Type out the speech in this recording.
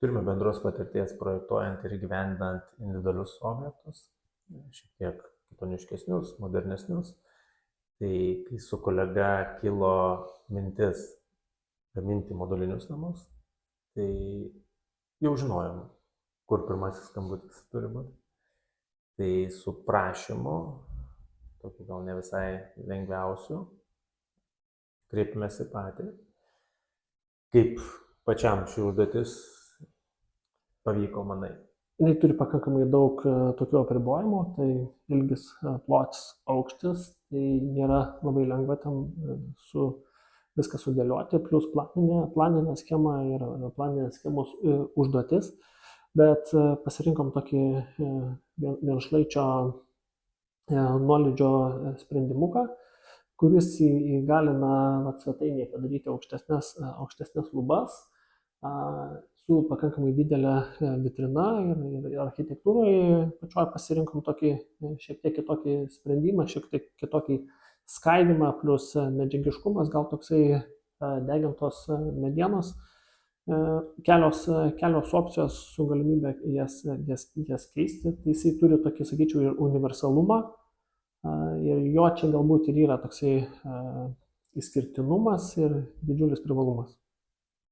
Turime bendros patirties projektuojant ir įgyvendinant individualius objektus, šiek tiek kitoniškesnius, modernesnius. Tai kai su kolega kilo mintis gaminti modulinius namus, tai jau žinojom, kur pirmasis skambutis turi būti. Tai su prašymu, tokiu gal ne visai lengviausiu, kreipėmės į patį. Kaip pačiam ši užduotis pavyko, manai? Jinai turi pakankamai daug tokių apribojimų, tai ilgis, plotis, aukštis, tai nėra labai lengva ten viską sudėlioti, plus planinė schema ir planinės schemos užduotis, bet pasirinkom tokį vienšlaičio nuolydžio sprendimuką, kuris įgalina svetainėje padaryti aukštesnės lubas su pakankamai didelė vitrina ir architektūroje pačioj pasirinkom tokį šiek tiek kitokį sprendimą, šiek tiek kitokį skaidymą, plus medžiagiškumas, gal toksai degintos medienos, kelios opcijos su galimybė jas keisti, tai jisai turi tokį, sakyčiau, ir universalumą, ir jo čia galbūt ir yra toksai išskirtinumas ir didžiulis privalumas.